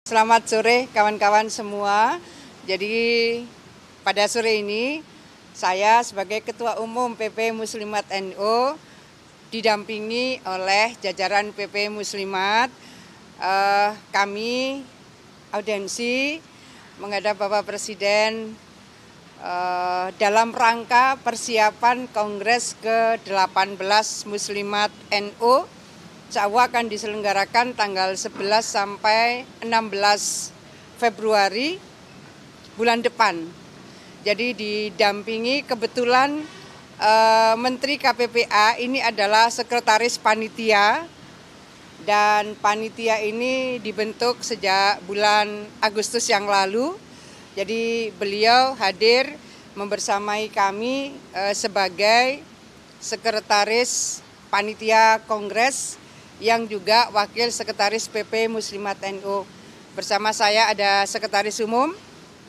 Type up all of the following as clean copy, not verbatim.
Selamat sore kawan-kawan semua. Jadi pada sore ini saya sebagai Ketua Umum PP Muslimat NU didampingi oleh jajaran PP Muslimat. Kami audiensi menghadap Bapak Presiden dalam rangka persiapan Kongres ke-18 Muslimat NU. Insya Allah akan diselenggarakan tanggal 11 sampai 16 Februari bulan depan. Jadi didampingi kebetulan Menteri KPPA ini adalah sekretaris panitia, dan panitia ini dibentuk sejak bulan Agustus yang lalu. Jadi beliau hadir membersamai kami sebagai sekretaris panitia Kongres yang juga wakil sekretaris PP Muslimat NU. Bersama saya ada sekretaris umum,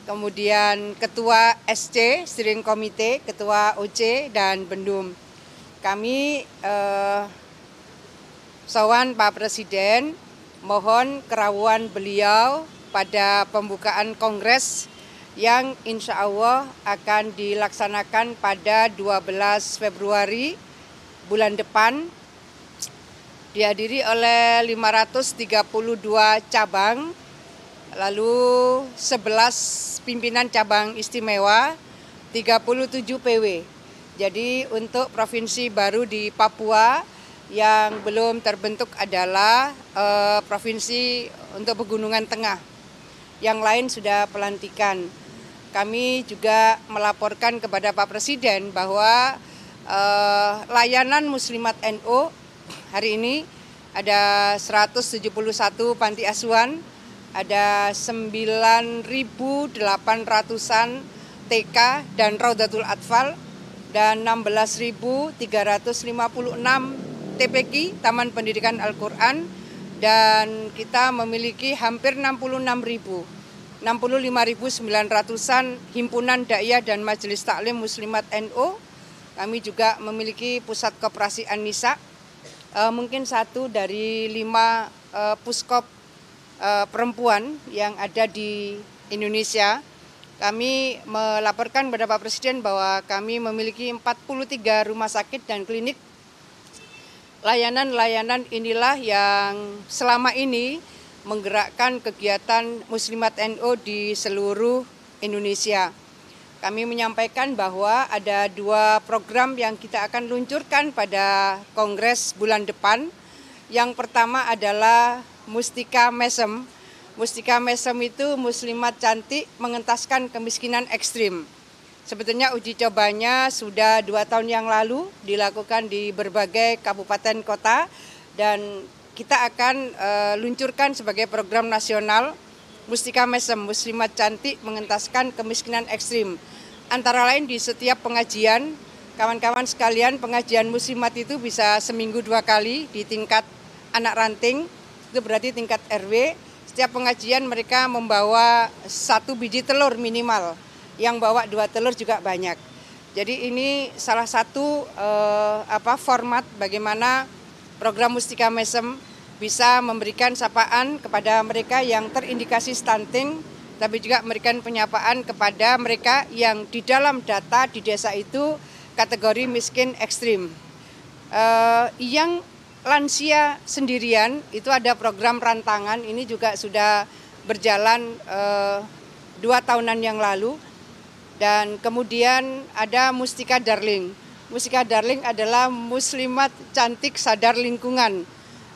kemudian ketua SC, steering komite, ketua OC, dan Bendum. Kami sowan Pak Presiden, mohon kerawuan beliau pada pembukaan Kongres yang insya Allah akan dilaksanakan pada 12 Februari bulan depan. Dihadiri oleh 532 cabang, lalu 11 pimpinan cabang istimewa, 37 PW. Jadi untuk provinsi baru di Papua yang belum terbentuk adalah provinsi untuk Pegunungan Tengah. Yang lain sudah pelantikan. Kami juga melaporkan kepada Pak Presiden bahwa layanan Muslimat NU hari ini ada 171 panti asuhan, ada 9.800-an TK dan Raudatul Atfal, dan 16.356 TPQ, Taman Pendidikan Al-Quran, dan kita memiliki hampir 65.900-an himpunan dakwah dan majelis taklim Muslimat NU. Kami juga memiliki pusat koperasi An-Nisa, mungkin satu dari 5 puskop perempuan yang ada di Indonesia. Kami melaporkan kepada Pak Presiden bahwa kami memiliki 43 rumah sakit dan klinik. Layanan-layanan inilah yang selama ini menggerakkan kegiatan Muslimat NU di seluruh Indonesia. Kami menyampaikan bahwa ada 2 program yang kita akan luncurkan pada Kongres bulan depan. Yang pertama adalah Mustika Mesem. Mustika Mesem itu muslimat cantik mengentaskan kemiskinan ekstrim. Sebetulnya uji cobanya sudah 2 tahun yang lalu dilakukan di berbagai kabupaten kota, dan kita akan luncurkan sebagai program nasional Mustika Mesem, muslimat cantik mengentaskan kemiskinan ekstrim. Antara lain di setiap pengajian, kawan-kawan sekalian, pengajian muslimat itu bisa seminggu 2 kali di tingkat anak ranting, itu berarti tingkat RW. Setiap pengajian mereka membawa 1 biji telur minimal, yang bawa 2 telur juga banyak. Jadi ini salah satu format bagaimana program Mustika Mesem bisa memberikan sapaan kepada mereka yang terindikasi stunting, tapi juga memberikan penyapaan kepada mereka yang di dalam data di desa itu kategori miskin ekstrim. Yang lansia sendirian itu ada program rantangan, ini juga sudah berjalan 2 tahunan yang lalu. Dan kemudian ada Mustika Darling. Mustika Darling adalah muslimat cantik sadar lingkungan.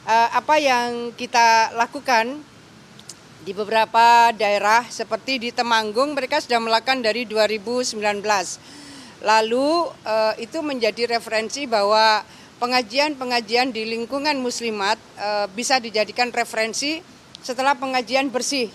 Apa yang kita lakukan di beberapa daerah seperti di Temanggung, mereka sudah melakukan dari 2019. Lalu itu menjadi referensi bahwa pengajian-pengajian di lingkungan muslimat bisa dijadikan referensi setelah pengajian bersih.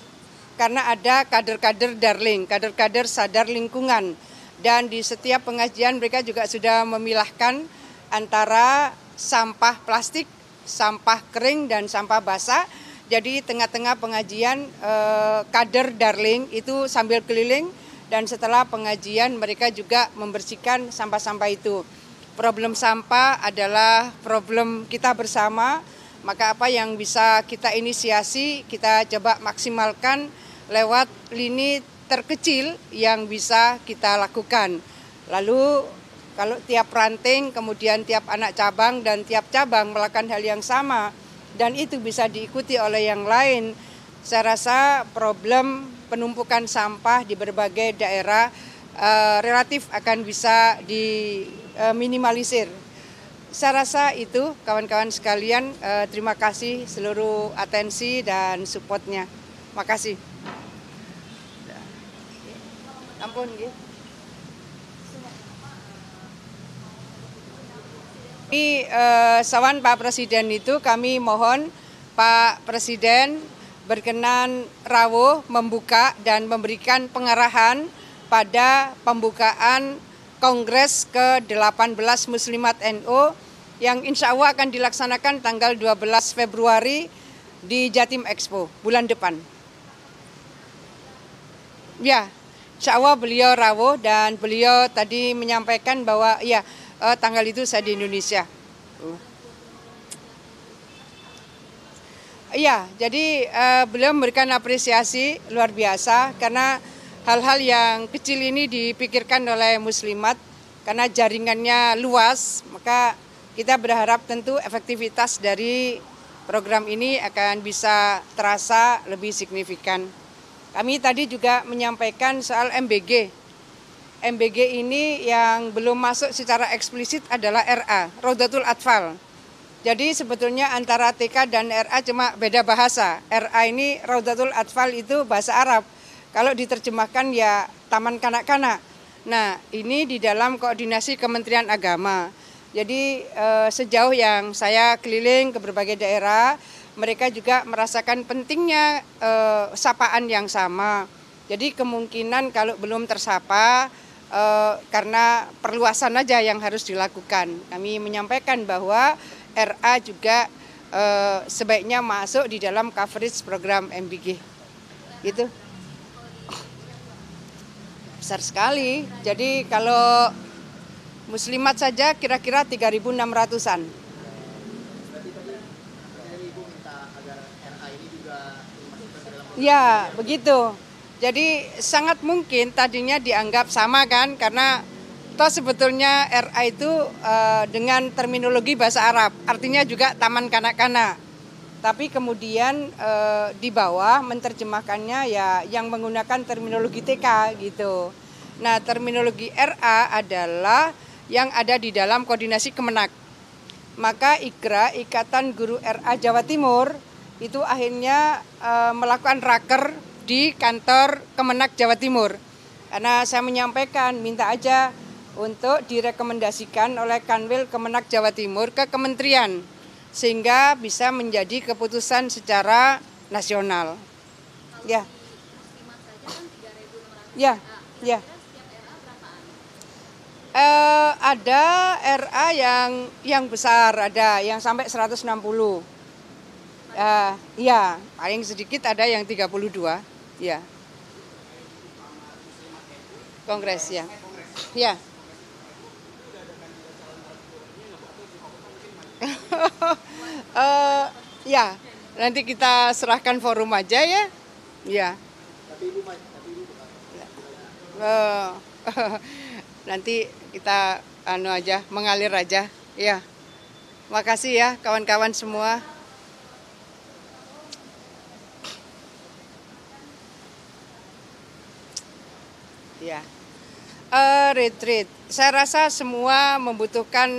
Karena ada kader-kader darling, kader-kader sadar lingkungan. Dan di setiap pengajian mereka juga sudah memilahkan antara sampah plastik, sampah kering, dan sampah basah. Jadi tengah-tengah pengajian kader darling itu sambil keliling, dan setelah pengajian mereka juga membersihkan sampah-sampah itu. Problem sampah adalah problem kita bersama, Maka apa yang bisa kita inisiasi, kita coba maksimalkan lewat lini terkecil yang bisa kita lakukan. Lalu kalau tiap ranting, kemudian tiap anak cabang dan tiap cabang melakukan hal yang sama, dan itu bisa diikuti oleh yang lain, saya rasa problem penumpukan sampah di berbagai daerah relatif akan bisa diminimalisir. Saya rasa itu kawan-kawan sekalian, terima kasih seluruh atensi dan supportnya. Makasih. Ampun, gitu. Ini sawan Pak Presiden itu kami mohon Pak Presiden berkenan rawuh membuka dan memberikan pengarahan pada pembukaan Kongres ke-18 Muslimat NU yang insya Allah akan dilaksanakan tanggal 12 Februari di Jatim Expo bulan depan. Ya, insya Allah beliau rawuh dan beliau tadi menyampaikan bahwa ya tanggal itu saya di Indonesia. Iya, jadi beliau memberikan apresiasi luar biasa karena hal-hal yang kecil ini dipikirkan oleh Muslimat karena jaringannya luas, maka kita berharap tentu efektivitas dari program ini akan bisa terasa lebih signifikan. Kami tadi juga menyampaikan soal MBG. MBG ini yang belum masuk secara eksplisit adalah RA, Raudatul Atfal. Jadi sebetulnya antara TK dan RA cuma beda bahasa. RA ini Raudatul Atfal itu bahasa Arab. Kalau diterjemahkan ya Taman Kanak-Kanak. Nah, ini di dalam koordinasi Kementerian Agama. Jadi sejauh yang saya keliling ke berbagai daerah, mereka juga merasakan pentingnya sapaan yang sama. Jadi kemungkinan kalau belum tersapa, karena perluasan aja yang harus dilakukan. Kami menyampaikan bahwa RA juga sebaiknya masuk di dalam coverage program MBG. Gitu. Besar sekali. Jadi kalau Muslimat saja kira-kira 3.600-an. Ya, begitu. Jadi sangat mungkin tadinya dianggap sama kan, karena toh sebetulnya RA itu dengan terminologi bahasa Arab, artinya juga taman kanak-kanak. Tapi kemudian di bawah menerjemahkannya ya yang menggunakan terminologi TK gitu. Nah, terminologi RA adalah yang ada di dalam koordinasi Kemenak. Maka IKRA, Ikatan Guru RA Jawa Timur, itu akhirnya melakukan raker di kantor Kemenak Jawa Timur. Karena saya menyampaikan, minta aja untuk direkomendasikan oleh Kanwil Kemenak Jawa Timur ke kementerian, sehingga bisa menjadi keputusan secara nasional. Ya. Ya, ya. Ada RA yang besar, ada yang sampai 160. Iya, paling sedikit ada yang 32. Ya. Kongres ya. Ya. Ya, nanti kita serahkan forum aja ya. Ya. Nanti kita mengalir aja. Ya. Makasih ya kawan-kawan semua. Ya. Retreat. Saya rasa semua membutuhkan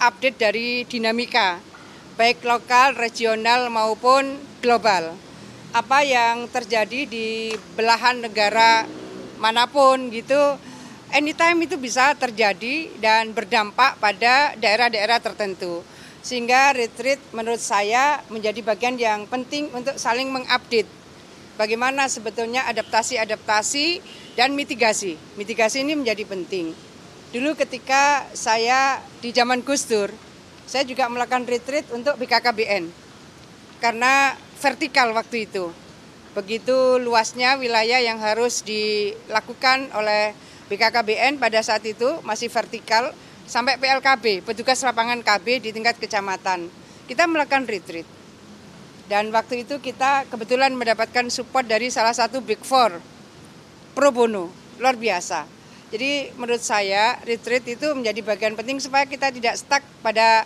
update dari dinamika, baik lokal, regional maupun global. Apa yang terjadi di belahan negara manapun gitu, anytime itu bisa terjadi dan berdampak pada daerah-daerah tertentu. Sehingga retreat menurut saya menjadi bagian yang penting untuk saling mengupdate. Bagaimana sebetulnya adaptasi dan mitigasi. Mitigasi ini menjadi penting. Dulu ketika saya di zaman Gus Dur, saya juga melakukan retreat untuk BKKBN. Karena vertikal waktu itu. Begitu luasnya wilayah yang harus dilakukan oleh BKKBN pada saat itu masih vertikal sampai PLKB, petugas lapangan KB di tingkat kecamatan. Kita melakukan retreat. Dan waktu itu kita kebetulan mendapatkan support dari salah satu Big Four, pro bono, luar biasa. Jadi menurut saya retreat itu menjadi bagian penting supaya kita tidak stuck pada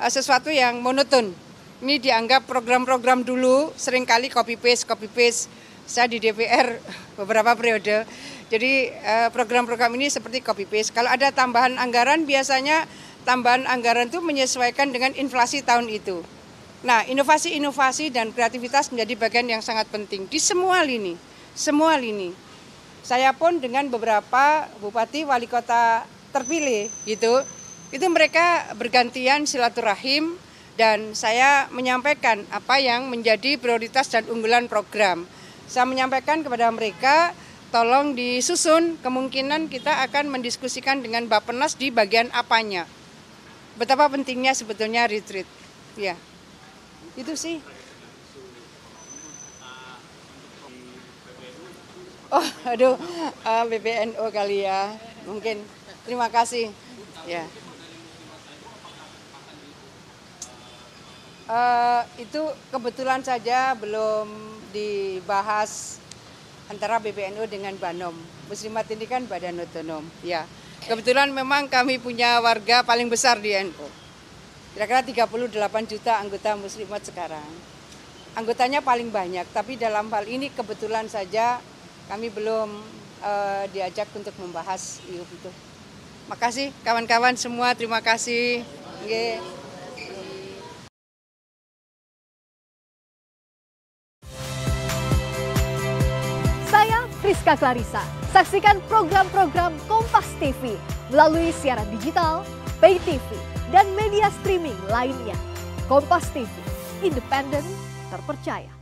sesuatu yang monoton. Ini dianggap program-program dulu, seringkali copy-paste. Saya di DPR beberapa periode, jadi program-program ini seperti copy-paste. Kalau ada tambahan anggaran, biasanya tambahan anggaran itu menyesuaikan dengan inflasi tahun itu. Nah, inovasi-inovasi dan kreativitas menjadi bagian yang sangat penting di semua lini. Saya pun dengan beberapa bupati wali kota terpilih gitu, itu mereka bergantian silaturahim dan saya menyampaikan apa yang menjadi prioritas dan unggulan program. Saya menyampaikan kepada mereka, tolong disusun, kemungkinan kita akan mendiskusikan dengan Bappenas di bagian apanya. Betapa pentingnya sebetulnya retreat. Ya. Itu sih. Oh, aduh, PBNU kali ya. Mungkin. Terima kasih. Ya. Itu kebetulan saja belum dibahas antara PBNU dengan Banom. Muslimat ini kan badan otonom. Ya. Kebetulan memang kami punya warga paling besar di NU. Kira-kira 38 juta anggota muslimat sekarang. Anggotanya paling banyak, tapi dalam hal ini kebetulan saja kami belum diajak untuk membahas itu. Makasih kawan-kawan semua, terima kasih. Nggih. Saya Friska Clarissa. Saksikan program-program Kompas TV melalui siaran digital, pay TV, dan media streaming lainnya. Kompas TV, independen, terpercaya.